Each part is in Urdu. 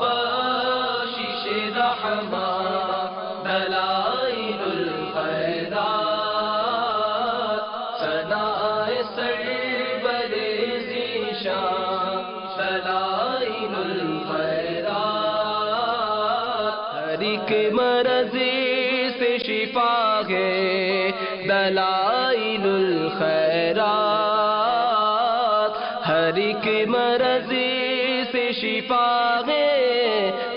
بخشش رحمت دلائل الخیرات ثناء سرور ذیشان دلائل الخیرات ہر ایک مرض سے شفا ہے دلائل الخیرات ہر ایک مرض سے شفا ہے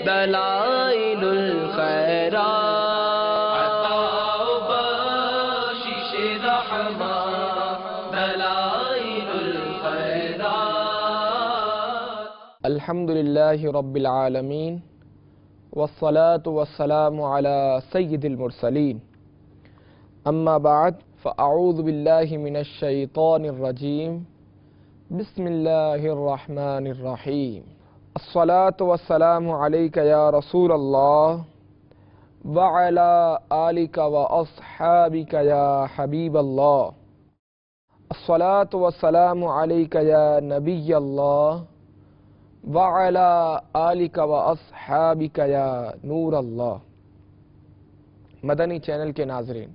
دلائل الخیرات عطا و بخشش رحمت دلائل الخیرات الحمدللہ رب العالمین والصلاة والسلام على سید المرسلین اما بعد فاعوذ باللہ من الشیطان الرجیم بسم اللہ الرحمن الرحیم الصلاة والسلام علیک یا رسول اللہ وعلی آلک واصحابک یا حبیب اللہ الصلاة والسلام علیک یا نبی اللہ وعلی آلک واصحابک یا نور اللہ۔ مدنی چینل کے ناظرین،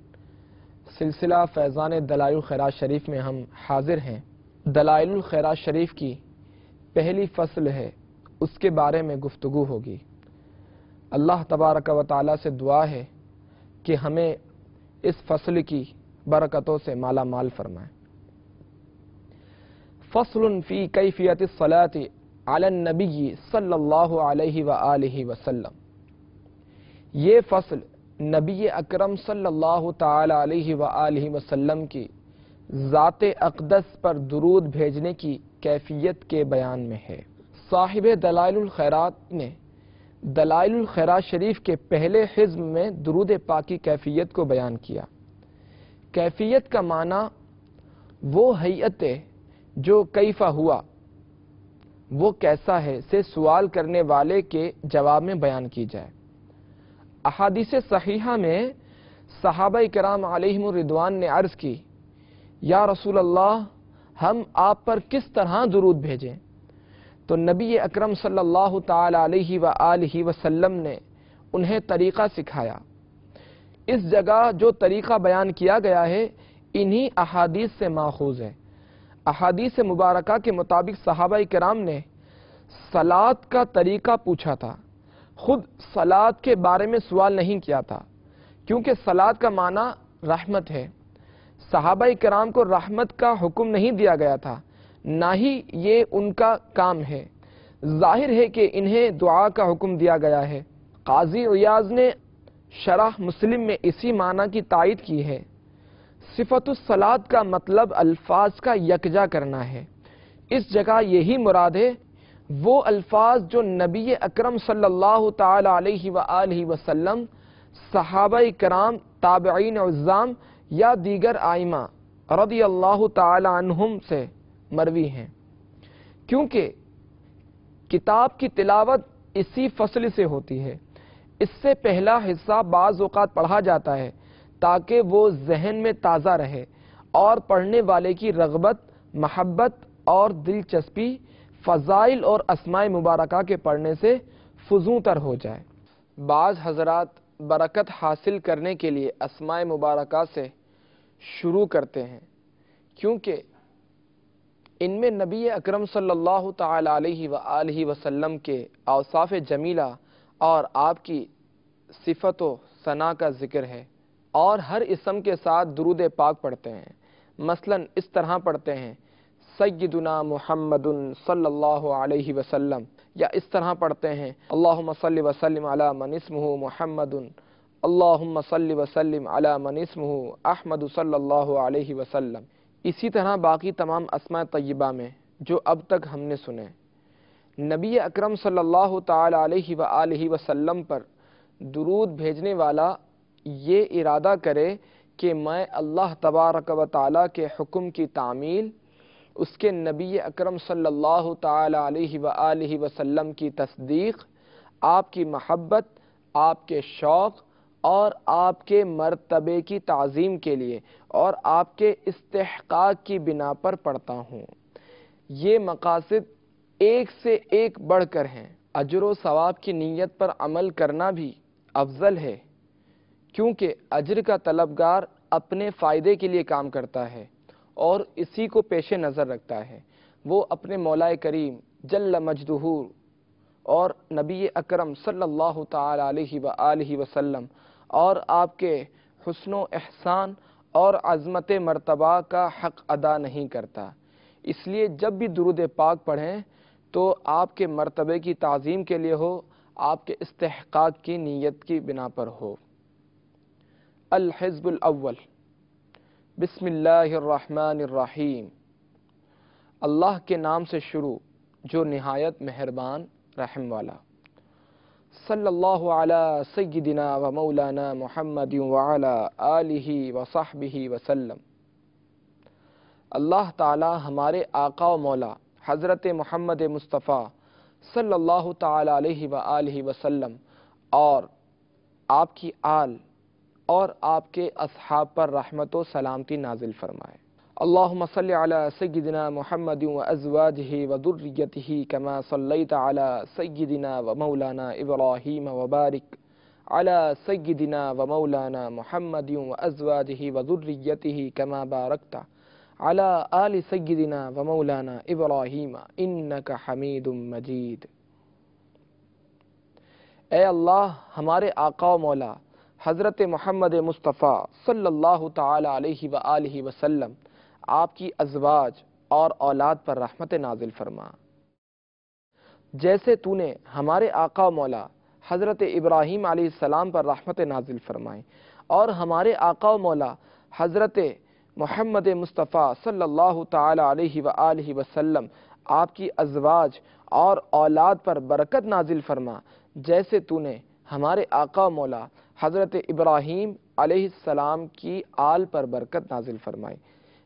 سلسلہ فیضان دلائل الخیرات شریف میں ہم حاضر ہیں۔ دلائل الخیرات شریف کی پہلی فصل ہے، اس کے بارے میں گفتگو ہوگی۔ اللہ تبارک و تعالی سے دعا ہے کہ ہمیں اس فصل کی برکتوں سے مالا مال فرمائے۔ فصل فی کیفیت الصلاۃ علی النبی صلی اللہ علیہ وآلہ وسلم۔ یہ فصل نبی اکرم صلی اللہ تعالی علیہ وآلہ وسلم کی ذات اقدس پر درود بھیجنے کی کیفیت کے بیان میں ہے۔ صاحب دلائل الخیرات نے دلائل الخیرات شریف کے پہلے حزب میں درود پاک کی کیفیت کو بیان کیا۔ کیفیت کا معنی وہ ہیئت ہے جو کیفا ہوا، وہ کیسا ہے سے سوال کرنے والے کے جواب میں بیان کی جائے۔ احادیث صحیحہ میں صحابہ کرام علیہم الرضوان نے عرض کی، یا رسول اللہ ہم آپ پر کس طرح درود بھیجیں؟ تو نبی اکرم صلی اللہ تعالی علیہ وآلہ وسلم نے انہیں طریقہ سکھایا۔ اس جگہ جو طریقہ بیان کیا گیا ہے انہی احادیث سے ماخوذ ہے۔ احادیث مبارکہ کے مطابق صحابہ کرام نے صلاۃ کا طریقہ پوچھا تھا، خود صلاۃ کے بارے میں سوال نہیں کیا تھا، کیونکہ صلاۃ کا معنی رحمت ہے۔ صحابہ کرام کو رحمت کا حکم نہیں دیا گیا تھا، نہ ہی یہ ان کا کام ہے۔ ظاہر ہے کہ انہیں دعا کا حکم دیا گیا ہے۔ قاضی عیاض نے شرح مسلم میں اسی معنی کی تائید کی ہے۔ صفت الصلاۃ کا مطلب الفاظ کا یکجا کرنا ہے۔ اس جگہ یہی مراد ہے، وہ الفاظ جو نبی اکرم صلی اللہ تعالی علیہ وآلہ وسلم، صحابہ کرام، تابعین عظام یا دیگر ائمہ رضی اللہ تعالی عنہم سے مروی ہیں، کیونکہ کتاب کی تلاوت اسی فصل سے ہوتی ہے۔ اس سے پہلا حصہ بعض اوقات پڑھا جاتا ہے تاکہ وہ ذہن میں تازہ رہے اور پڑھنے والے کی رغبت، محبت اور دلچسپی فضائل اور اسماء مبارکہ کے پڑھنے سے فزوں تر ہو جائے۔ بعض حضرات برکت حاصل کرنے کے لیے اسماء مبارکہ سے شروع کرتے ہیں، کیونکہ ان میں نبی اکرم صلی اللہ تعالی علیہ وآلہ وسلم کے اوصاف جمیلہ اور آپ کی صفت و ثنا کا ذکر ہے، اور ہر اسم کے ساتھ درود پاک پڑھتے ہیں۔ مثلا اس طرح پڑھتے ہیں سیدنا محمد صلی اللہ علیہ وسلم، یا اس طرح پڑھتے ہیں اللہم صلی وسلم علی من اسمہ محمد، اللہم صلی وسلم علی من اسمہ احمد صلی اللہ علیہ وسلم۔ اسی طرح باقی تمام اسماء طیبہ میں جو اب تک ہم نے سنے۔ نبی اکرم صلی اللہ تعالی علیہ وآلہ وسلم پر درود بھیجنے والا یہ ارادہ کرے کہ میں اللہ تبارک و تعالی کے حکم کی تعمیل، اس کے نبی اکرم صلی اللہ تعالی علیہ وآلہ وسلم کی تصدیق، آپ کی محبت، آپ کے شوق اور آپ کے مرتبے کی تعظیم کے لیے اور آپ کے استحقاق کی بنا پر پڑھتا ہوں۔ یہ مقاصد ایک سے ایک بڑھ کر ہیں۔ اجر و ثواب کی نیت پر عمل کرنا بھی افضل ہے، کیونکہ اجر کا طلبگار اپنے فائدے کے لیے کام کرتا ہے اور اسی کو پیش نظر رکھتا ہے۔ وہ اپنے مولا کریم جل مجدہ اور نبی اکرم صلی اللہ تعالی علیہ وآلہ وسلم اور آپ کے حسن و احسان اور عظمت مرتبہ کا حق ادا نہیں کرتا۔ اس لیے جب بھی درود پاک پڑھیں تو آپ کے مرتبے کی تعظیم کے لیے ہو، آپ کے استحقاق کی نیت کی بنا پر ہو۔ الحزب الاول، بسم اللہ الرحمن الرحیم، اللہ کے نام سے شروع جو نہایت مہربان رحم والا۔ صلی اللہ علی سیدنا و مولانا محمد وعلی آلہ وصحبہ وسلم۔ اللہ تعالی ہمارے آقا و مولا حضرت محمد مصطفیٰ صلی اللہ تعالی علیہ وآلہ وسلم اور آپ کی آل اور آپ کے اصحاب پر رحمت و سلامتی نازل فرمائے۔ اللہم صلی علی سیدنا محمد و ازواجہ و ذریتہ کما صلیت علی سیدنا و مولانا ابراہیم و بارک علی سیدنا و مولانا محمد و ازواجہ و ذریتہ کما بارکت علی آل سیدنا و مولانا ابراہیم انک حمید مجید۔ اے اللہ، ہمارے آقا و مولا حضرت محمد مصطفیٰ صلی اللہ تعالی علیہ وآلہ وسلم آپ کی ازواج اور اولاد پر رحمت نازل فرما۔ جیسے تو نے ہمارے آقا و مولا حضرت ابراہیم علیہ السلام پر رحمت نازل فرمائی اور ہمارے آقا و مولا حضرت محمد مصطفیٰ صلی اللہ تعالی علیہ وآلہ وسلم آپ کی ازواج اور اولاد پر برکت نازل فرما، جیسے تو نے ہمارے آقا و مولا حضرت ابراہیم علیہ السلام کی آل پر برکت نازل فرمائی۔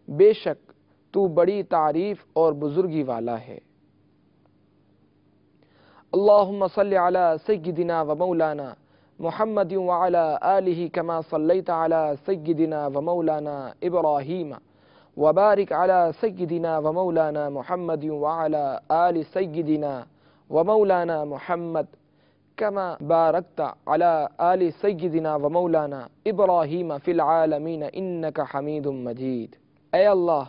بے شک تو بڑی تعریف اور بزرگی والا ہے۔ اللہم صلی علی سیدنا و مولانا محمد وعلی آلہ کما صلیت علی سیدنا و مولانا ابراہیم وبارک علی سیدنا و مولانا محمد وعلی آل سیدنا و مولانا محمد کما بارکت علی آل سیدنا و مولانا ابراہیم فی العالمین انک حمید مجید۔ اے اللہ،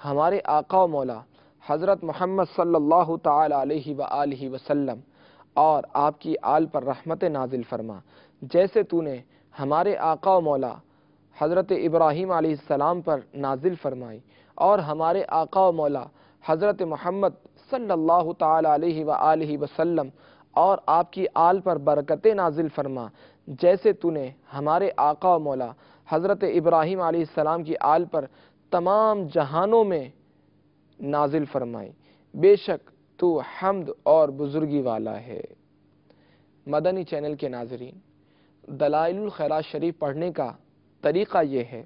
ہمارے آقا و مولا حضرت محمد صلی اللہ تعالی علیہ وآلہ وسلم اور آپ کی آل پر رحمت نازل فرما، جیسے تو نے ہمارے آقا و مولا حضرت ابراہیم علیہ السلام پر نازل فرمائی اور ہمارے آقا و مولا حضرت محمد صلی اللہ تعالی علیہ وآلہ وسلم اور آپ کی آل پر برکتیں نازل فرما، جیسے تو نے ہمارے آقا و مولا حضرت ابراہیم علیہ السلام کی آل پر تمام جہانوں میں نازل فرمائی۔ بے شک تو حمد اور بزرگی والا ہے۔ مدنی چینل کے ناظرین، دلائل الخیرات شریف پڑھنے کا طریقہ یہ ہے،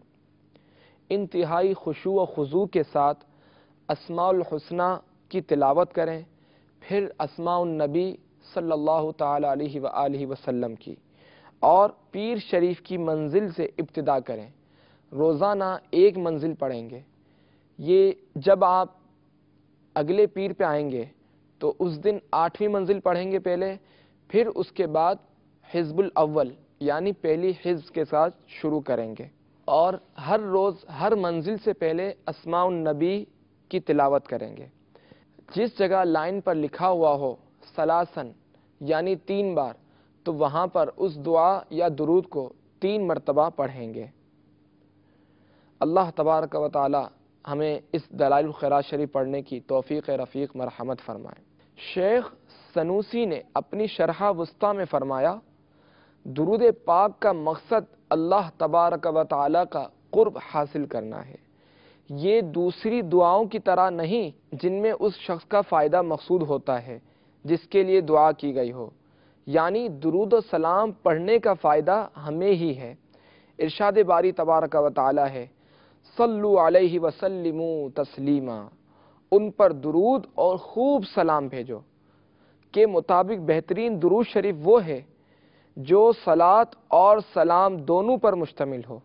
انتہائی خشوع و خضوع کے ساتھ اسماء الحسنہ کی تلاوت کریں، پھر اسماء النبی صلی اللہ تعالی علیہ وآلہ وسلم کی، اور پیر شریف کی منزل سے ابتدا کریں۔ روزانہ ایک منزل پڑھیں گے۔ یہ جب آپ اگلے پیر پہ آئیں گے تو اس دن 8ویں منزل پڑھیں گے پہلے، پھر اس کے بعد حزب الاول یعنی پہلی حزب کے ساتھ شروع کریں گے، اور ہر روز ہر منزل سے پہلے اسماء النبی کی تلاوت کریں گے۔ جس جگہ لائن پر لکھا ہوا ہو ثلاثاً یعنی 3 بار، تو وہاں پر اس دعا یا درود کو 3 مرتبہ پڑھیں گے۔ اللہ تبارک و تعالی ہمیں اس دلائل الخیرات شریف پڑھنے کی توفیق رفیق مرحمت فرمائے۔ شیخ سنوسی نے اپنی شرح وسطیٰ میں فرمایا، درود پاک کا مقصد اللہ تبارک و تعالی کا قرب حاصل کرنا ہے۔ یہ دوسری دعاؤں کی طرح نہیں جن میں اس شخص کا فائدہ مقصود ہوتا ہے جس کے لیے دعا کی گئی ہو، یعنی درود و سلام پڑھنے کا فائدہ ہمیں ہی ہے۔ ارشاد باری تبارک و تعالی ہے، صلو علیہ وسلموا تسلیما، ان پر درود اور خوب سلام بھیجو۔ کے مطابق بہترین درود شریف وہ ہے جو صلاۃ اور سلام دونوں پر مشتمل ہو۔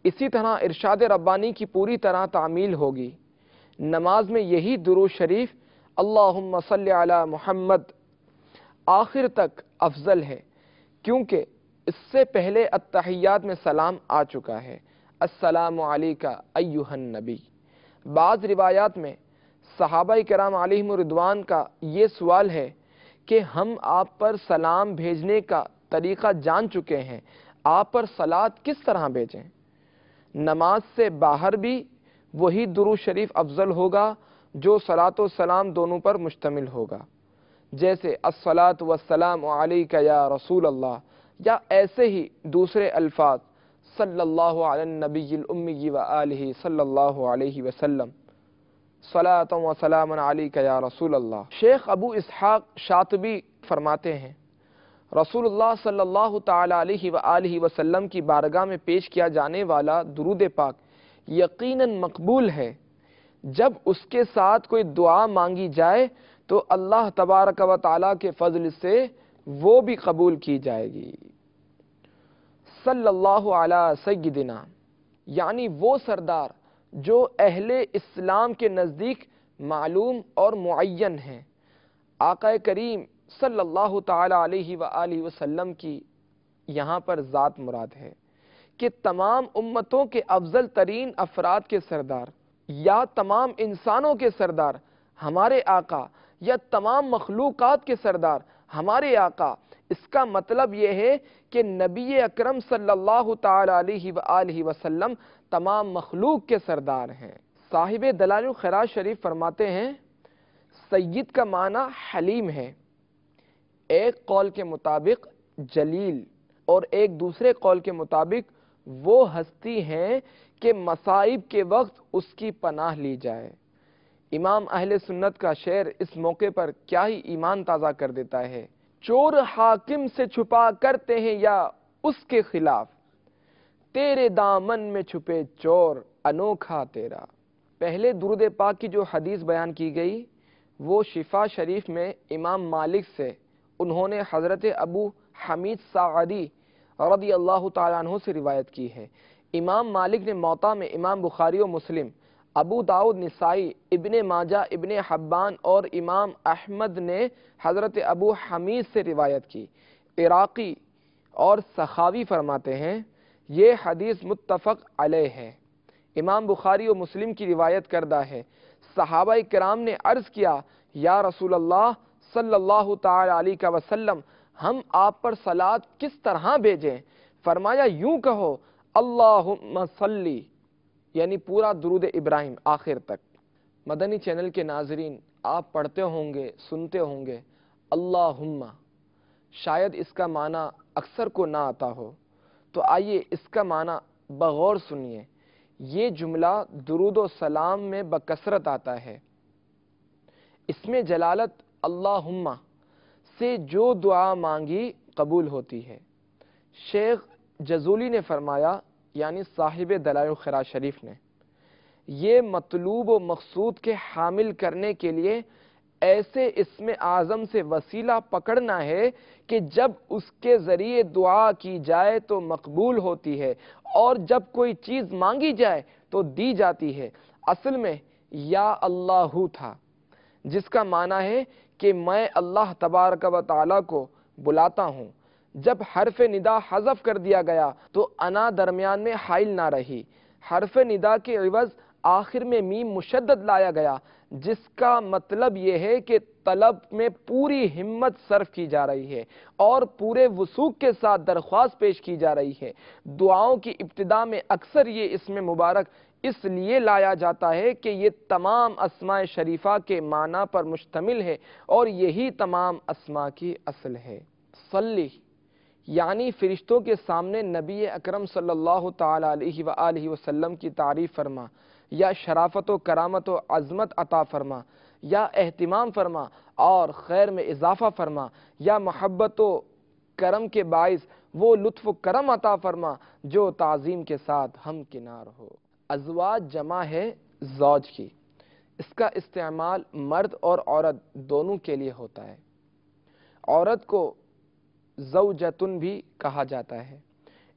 اسی طرح ارشاد ربانی کی پوری طرح تعمیل ہوگی۔ نماز میں یہی درود شریف اللہم صلی علی محمد آخر تک افضل ہے، کیونکہ اس سے پہلے التحیات میں سلام آ چکا ہے، السلام علیکہ ایھا النبی۔ بعض روایات میں صحابہ کرام علیہم رضوان کا یہ سوال ہے کہ ہم آپ پر سلام بھیجنے کا طریقہ جان چکے ہیں، آپ پر صلات کس طرح بھیجیں؟ نماز سے باہر بھی وہی درود شریف افضل ہوگا جو صلاۃ و سلام دونوں پر مشتمل ہوگا، جیسے الصلاۃ والسلام علیک یا رسول اللہ، یا ایسے ہی دوسرے الفاظ صلی اللہ علی النبی الامی وآلہ صلی اللہ علیہ وسلم، صلاۃ و سلام علیک یا رسول اللہ۔ شیخ ابو اسحاق شاطبی فرماتے ہیں رسول اللہ صلی اللہ تعالی علیہ وآلہ وسلم کی بارگاہ میں پیش کیا جانے والا درود پاک یقیناً مقبول ہے، جب اس کے ساتھ کوئی دعا مانگی جائے تو اللہ تبارک و تعالی کے فضل سے وہ بھی قبول کی جائے گی۔ صلی اللہ علی سیدنا، یعنی وہ سردار جو اہل اسلام کے نزدیک معلوم اور معین ہیں۔ آقا کریم صلی اللہ تعالی علیہ وآلہ وسلم کی یہاں پر ذات مراد ہے کہ تمام امتوں کے افضل ترین افراد کے سردار یا تمام انسانوں کے سردار ہمارے آقا یا تمام مخلوقات کے سردار ہمارے آقا۔ اس کا مطلب یہ ہے کہ نبی اکرم صلی اللہ تعالی علیہ وآلہ وسلم تمام مخلوق کے سردار ہیں۔ صاحب دلائل الخیرات شریف فرماتے ہیں سید کا معنی حلیم ہے، ایک قول کے مطابق جلیل اور ایک دوسرے قول کے مطابق وہ ہستی ہیں کہ مصائب کے وقت اس کی پناہ لی جائے۔ امام اہل سنت کا شعر اس موقع پر کیا ہی ایمان تازہ کر دیتا ہے، چور حاکم سے چھپا کرتے ہیں یا اس کے خلاف، تیرے دامن میں چھپے چور انوکھا تیرا۔ پہلے درود پاک کی جو حدیث بیان کی گئی وہ شفا شریف میں امام مالک سے انہوں نے حضرت ابو حمید ساعدی رضی اللہ تعالیٰ عنہ سے روایت کی ہے۔ امام مالک نے موطا میں امام بخاری و مسلم، ابو داؤد، نسائی، ابن ماجہ، ابن حبان اور امام احمد نے حضرت ابو حمید سے روایت کی۔ عراقی اور سخاوی فرماتے ہیں یہ حدیث متفق علیہ ہے، امام بخاری و مسلم کی روایت کردہ ہے۔ صحابہ کرام نے عرض کیا یا رسول اللہ صلی اللہ تعالی علیہ وسلم، ہم آپ پر صلات کس طرح بھیجیں؟ فرمایا یوں کہو اللہم صلی، یعنی پورا درود ابراہیم آخر تک۔ مدنی چینل کے ناظرین، آپ پڑھتے ہوں گے، سنتے ہوں گے اللہم، شاید اس کا معنی اکثر کو نہ آتا ہو، تو آئیے اس کا معنی بغور سنیے۔ یہ جملہ درود و سلام میں بکثرت آتا ہے، اس میں جلالت اللہم سے جو دعا مانگی قبول ہوتی ہے۔ شیخ جزولی نے فرمایا، یعنی صاحب دلائل الخیرات شریف نے، یہ مطلوب و مقصود کے حامل کرنے کے لیے ایسے اسم اعظم سے وسیلہ پکڑنا ہے کہ جب اس کے ذریعے دعا کی جائے تو مقبول ہوتی ہے، اور جب کوئی چیز مانگی جائے تو دی جاتی ہے۔ اصل میں یا اللہ تھا، جس کا معنی ہے کہ میں اللہ تبارک و تعالیٰ کو بلاتا ہوں۔ جب حرف ندا حذف کر دیا گیا تو انا درمیان میں حائل نہ رہی، حرف ندا کے عوض آخر میں میم مشدد لایا گیا، جس کا مطلب یہ ہے کہ طلب میں پوری ہمت صرف کی جا رہی ہے اور پورے وثوق کے ساتھ درخواست پیش کی جا رہی ہے۔ دعاؤں کی ابتدا میں اکثر یہ اسم مبارک اس لیے لایا جاتا ہے کہ یہ تمام اسماء شریفہ کے معنی پر مشتمل ہے اور یہی تمام اسماء کی اصل ہے۔ صلی یعنی فرشتوں کے سامنے نبی اکرم صلی اللہ تعالی علیہ وآلہ وسلم کی تعریف فرما، یا شرافت و کرامت و عظمت عطا فرما، یا اہتمام فرما اور خیر میں اضافہ فرما، یا محبت و کرم کے باعث وہ لطف و کرم عطا فرما جو تعظیم کے ساتھ ہم کنار ہو۔ ازواج جمع ہے زوج کی، اس کا استعمال مرد اور عورت دونوں کے لیے ہوتا ہے۔ عورت کو زوجتن بھی کہا جاتا ہے،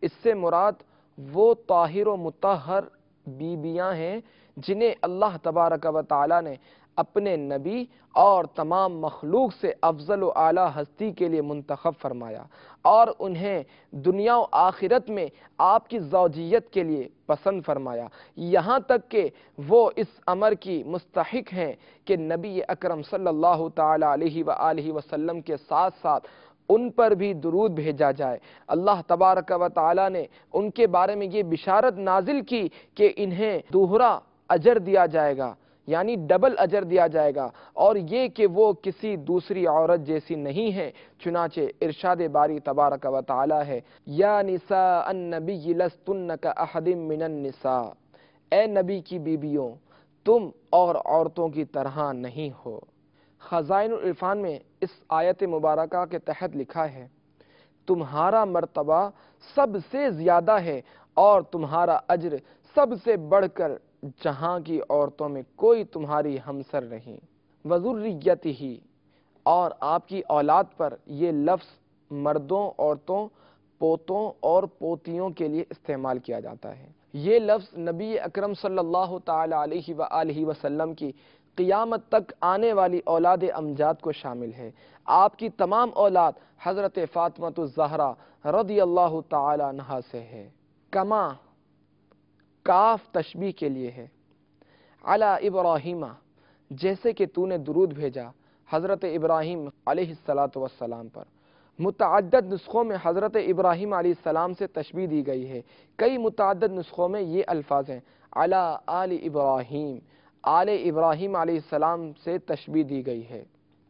اس سے مراد وہ طاہر و مطہر بیویاں ہیں جنہیں اللہ تبارک و تعالی نے اپنے نبی اور تمام مخلوق سے افضل و اعلیٰ ہستی کے لیے منتخب فرمایا اور انہیں دنیا و آخرت میں آپ کی زوجیت کے لیے پسند فرمایا، یہاں تک کہ وہ اس امر کی مستحق ہیں کہ نبی اکرم صلی اللہ تعالی علیہ وآلہ وسلم کے ساتھ ساتھ ان پر بھی درود بھیجا جائے۔ اللہ تبارک و تعالی نے ان کے بارے میں یہ بشارت نازل کی کہ انہیں دوہرا اجر دیا جائے گا، یعنی ڈبل اجر دیا جائے گا، اور یہ کہ وہ کسی دوسری عورت جیسی نہیں ہے۔ چنانچہ ارشاد باری تبارک و تعالی ہے، یا نساء النبی لستن کاحد من النساء، اے نبی کی بیویوں تم اور عورتوں کی طرح نہیں ہو۔ خزائن العرفان میں اس آیت مبارکہ کے تحت لکھا ہے، تمہارا مرتبہ سب سے زیادہ ہے اور تمہارا اجر سب سے بڑھ کر جہاں کی عورتوں میں کوئی تمہاری ہمسر نہیں۔ وذریتہ، اور آپ کی اولاد پر یہ لفظ مردوں، عورتوں، پوتوں اور پوتیوں کے لیے استعمال کیا جاتا ہے۔ یہ لفظ نبی اکرم صلی اللہ تعالی علیہ وآلہ وسلم کی قیامت تک آنے والی اولاد امجاد کو شامل ہے۔ آپ کی تمام اولاد حضرت فاطمہ الزہرا رضی اللہ تعالی عنہا سے ہے۔ کما، کاف تشبیہ کے لیے ہے، علی ابراہیم، جیسے کہ تو نے درود بھیجا حضرت ابراہیم علیہ السلام پر۔ متعدد نسخوں میں حضرت ابراہیم علیہ السلام سے تشبیہ دی گئی ہے۔ کئی متعدد نسخوں میں یہ الفاظ ہیں، علی آل ابراہیم، آل ابراہیم علیہ السلام سے تشبیہ دی گئی ہے۔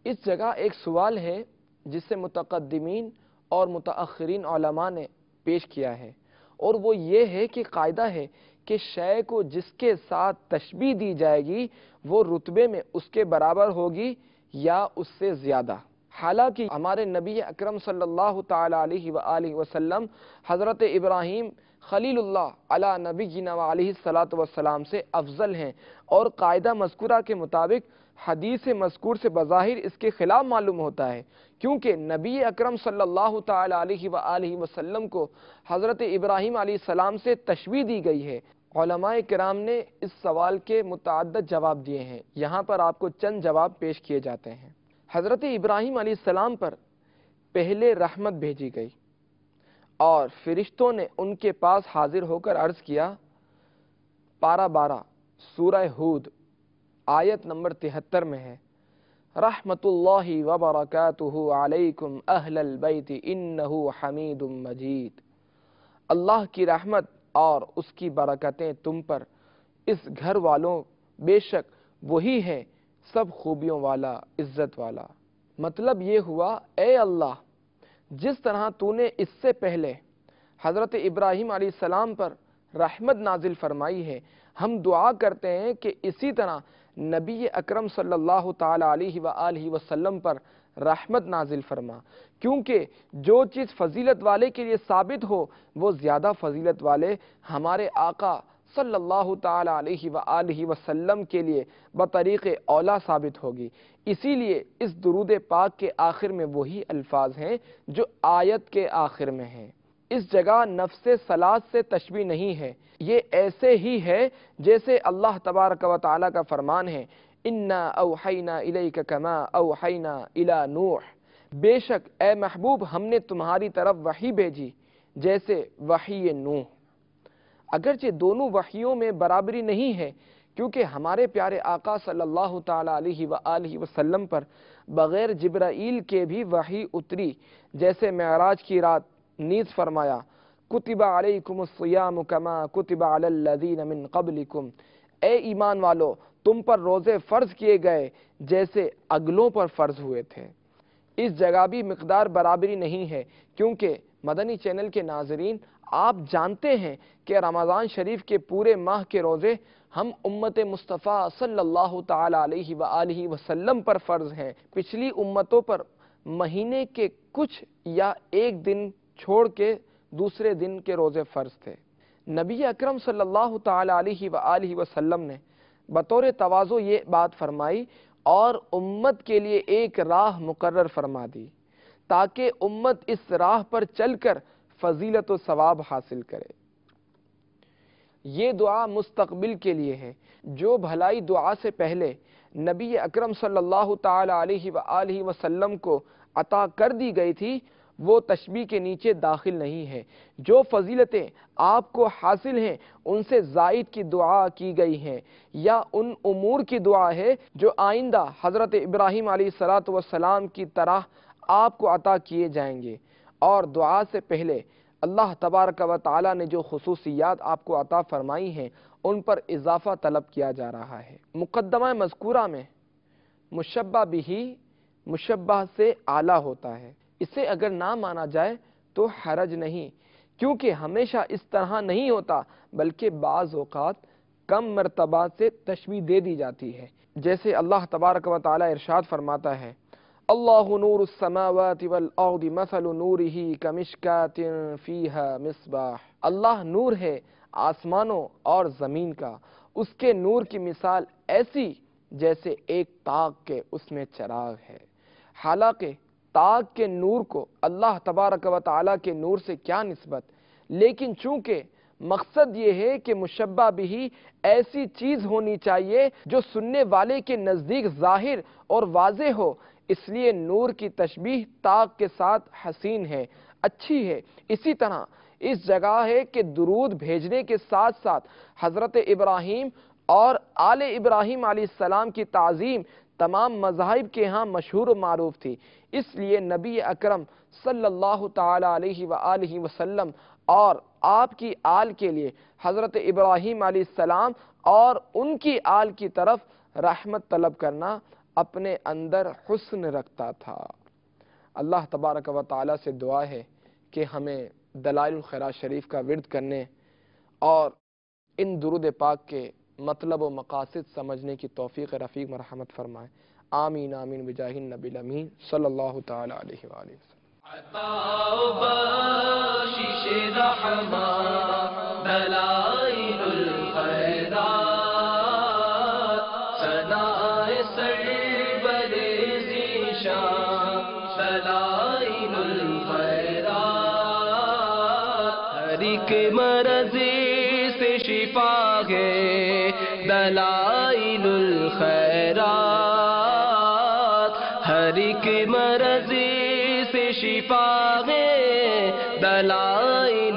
اس جگہ ایک سوال ہے جس سے متقدمین اور متأخرین علماء نے پیش کیا ہے، اور وہ یہ ہے کہ قاعدہ ہے کہ شے کو جس کے ساتھ تشبیہ دی جائے گی وہ رتبے میں اس کے برابر ہوگی یا اس سے زیادہ۔ حالانکہ ہمارے نبی اکرم صلی اللہ تعالی علیہ وآلہ وسلم حضرت ابراہیم خلیل اللہ علی نبینا علیہ الصلاۃ والسلام سے افضل ہیں، اور قاعدہ مذکورہ کے مطابق حدیث مذکور سے بظاہر اس کے خلاف معلوم ہوتا ہے، کیونکہ نبی اکرم صلی اللہ تعالی علیہ وآلہ وسلم کو حضرت ابراہیم علیہ السلام سے تشبیہ دی گئی ہے۔ علماء کرام نے اس سوال کے متعدد جواب دیے ہیں، یہاں پر آپ کو چند جواب پیش کیے جاتے ہیں۔ حضرت ابراہیم علیہ السلام پر پہلے رحمت بھیجی گئی اور فرشتوں نے ان کے پاس حاضر ہو کر عرض کیا، پارہ 12 سورہ ہود آیت نمبر 73 میں ہے، رحمت اللہ وبرکاتہ علیکم اہل البیت انہ حمید مجید، اللہ کی رحمت اور اس کی برکتیں تم پر اس گھر والوں، بے شک وہی ہے سب خوبیوں والا، عزت والا۔ مطلب یہ ہوا، اے اللہ جس طرح تو نے اس سے پہلے حضرت ابراہیم علیہ السلام پر رحمت نازل فرمائی ہے، ہم دعا کرتے ہیں کہ اسی طرح نبی اکرم صلی اللہ تعالی علیہ وآلہ وسلم پر رحمت نازل فرما، کیونکہ جو چیز فضیلت والے کے لیے ثابت ہو وہ زیادہ فضیلت والے ہمارے آقا صلی اللہ تعالی علیہ وآلہ وسلم کے لیے بطریق اولا ثابت ہوگی۔ اسی لیے اس درود پاک کے آخر میں وہی الفاظ ہیں جو آیت کے آخر میں ہیں۔ اس جگہ نفس ثلاث سے تشبیہ نہیں ہے، یہ ایسے ہی ہے جیسے اللہ تبارک و تعالی کا فرمان ہے، انا اوحینا الیک کما اوحینا الی نوح، بے شک اے محبوب ہم نے تمہاری طرف وحی بھیجی جیسے وحی نوح۔ اگرچہ دونوں وحیوں میں برابری نہیں ہے، کیونکہ ہمارے پیارے آقا صلی اللہ تعالی علیہ وآلہ وسلم پر بغیر جبرائیل کے بھی وحی اتری، جیسے معراج کی رات نیز فرمایا، کتب علیکم الصیام کما کتب علی الذین من قبلکم، اے ایمان والو تم پر روزے فرض کیے گئے جیسے اگلوں پر فرض ہوئے تھے۔ اس جگہ بھی مقدار برابری نہیں ہے، کیونکہ مدنی چینل کے ناظرین آپ جانتے ہیں کہ رمضان شریف کے پورے ماہ کے روزے ہم امت مصطفیٰ صلی اللہ تعالی علیہ وآلہ وسلم پر فرض ہیں۔ پچھلی امتوں پر مہینے کے کچھ یا ایک دن چھوڑ کے دوسرے دن کے روزے فرض تھے۔ نبی اکرم صلی اللہ تعالی علیہ وآلہ وسلم نے بطور تواضع یہ بات فرمائی اور امت کے لیے ایک راہ مقرر فرما دی تاکہ امت اس راہ پر چل کر فضیلت و ثواب حاصل کرے۔ یہ دعا مستقبل کے لیے ہے، جو بھلائی دعا سے پہلے نبی اکرم صلی اللہ تعالی علیہ وآلہ وسلم کو عطا کر دی گئی تھی وہ تشبیہ کے نیچے داخل نہیں ہے۔ جو فضیلتیں آپ کو حاصل ہیں ان سے زائد کی دعا کی گئی ہیں یا ان امور کی دعا ہے جو آئندہ حضرت ابراہیم علیہ السلام کی طرح آپ کو عطا کیے جائیں گے، اور دعا سے پہلے اللہ تبارک و تعالی نے جو خصوصیات آپ کو عطا فرمائی ہیں ان پر اضافہ طلب کیا جا رہا ہے۔ مقدمہ مذکورہ میں مشبہ بھی مشبہ سے اعلیٰ ہوتا ہے، اسے اگر نہ مانا جائے تو حرج نہیں، کیونکہ ہمیشہ اس طرح نہیں ہوتا بلکہ بعض اوقات کم مرتبہ سے تشبیہ دے دی جاتی ہے، جیسے اللہ تبارک و تعالی ارشاد فرماتا ہے اللہ نور السماوات والارض مثل نورہ کمشکات فیہا مصباح، اللہ نور ہے آسمانوں اور زمین کا، اس کے نور کی مثال ایسی جیسے ایک تاغ کے اس میں چراغ ہے۔ حالانکہ تاغ کے نور کو اللہ تبارک و تعالی کے نور سے کیا نسبت، لیکن چونکہ مقصد یہ ہے کہ مشبہ بھی ایسی چیز ہونی چاہیے جو سننے والے کے نزدیک ظاہر اور واضح ہو، اس لیے نور کی تشبیہ تاغ کے ساتھ حسین ہے، اچھی ہے۔ اسی طرح اس جگہ ہے کہ درود بھیجنے کے ساتھ ساتھ حضرت ابراہیم اور آل ابراہیم علیہ السلام کی تعظیم تمام مذاہب کے ہاں مشہور و معروف تھی، اس لیے نبی اکرم صلی اللہ تعالی علیہ وآلہ وسلم اور آپ کی آل کے لیے حضرت ابراہیم علیہ السلام اور ان کی آل کی طرف رحمت طلب کرنا اپنے اندر حسن رکھتا تھا۔ اللہ تبارک و تعالی سے دعا ہے کہ ہمیں دلائل الخیرات شریف کا ورد کرنے اور ان درود پاک کے مطلب و مقاصد سمجھنے کی توفیق رفیق مرحمت فرمائے، آمین آمین بجاہ النبی الامین صلی اللہ تعالی علیہ وآلہ وسلم۔ عطا و بخشش رحمت دلائل الخیرات ثنائے سرور ذیشان دلائل الخیرات ہر ایک مرض سے شفا ہے دلائل الخیرات ہر ایک مرض سے شفا ہے دلائل